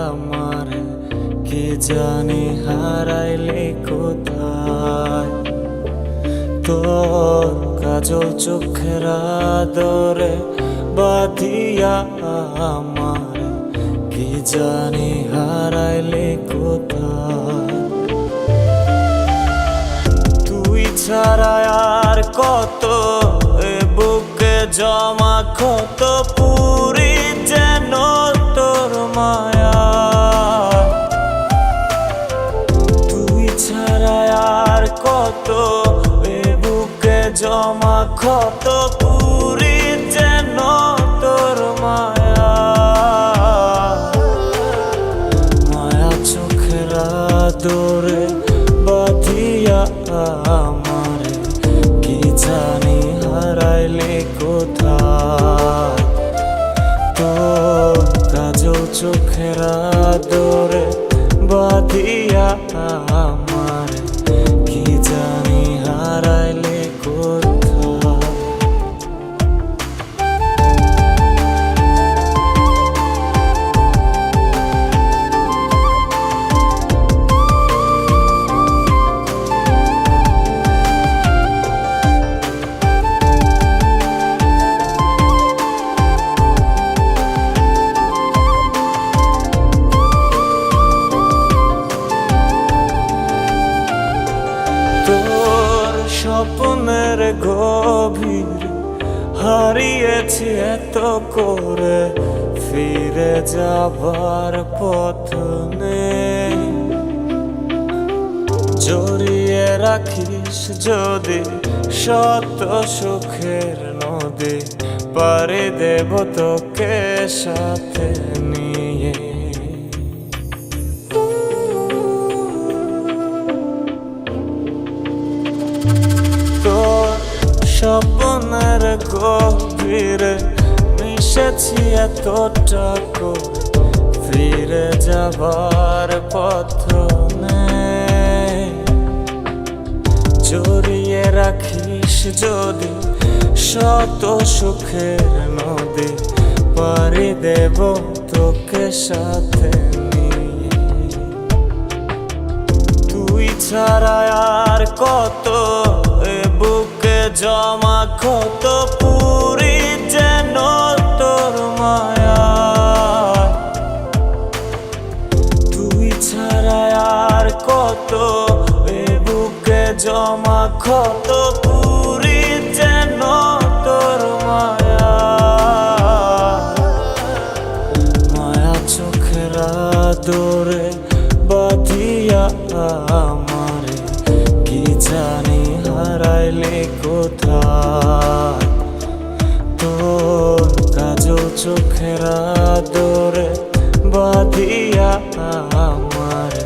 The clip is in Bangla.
আমার কে জানি হারাইলে কোথায়। তোর কাজল চোখের আদরে বাঁধিয়া আমার কে জানি হারাইলে কোথায়। তুই ছাড়া আর কত এ বুকে জমা ক্ষত পুরি যেন তোর মায়া। তুই ছাড়া আর কত এ বুকে জমা ক্ষত পুরি যেন তোর মায়া। মায়া চোখের আদরে বাঁধিয়া আমারে কি জানি হারাইলে কোথায়। তোর কাজল চোখের আদরে বাঁধিয়া আমারে কি জানি হারাইলে কোথায়। তোর স্বপ্নের গভীর হারিয়েছি এত করে, ফিরে যাবার পথ নেই। জড়িয়ে রাখিস যদি শত সুখের নদী, পাড়ি দেব তোকে সাথে নিয়ে। তোর স্বপ্নের গভীরে মিশেছি এতটা করে, ফিরে যাবার পথ নেই। জড়িয়ে রাখিস যদি শত সুখের নদী, পাড়ি দেব তোকে সাথে নিয়ে। তুই ছাড়া আর কত এ বুকে জমা ক্ষত পুরি যেন তোর মায়া। তুই ছাড়া আর কত এ বুকে জমা ক্ষত পুরি যেন তোর মায়া। মায়া চোখের আদরে বাঁধিয়া আমারে কি জানি হারাইলে কোথায়। তোর কাজল চোখের আদরে বাঁধিয়া আমারে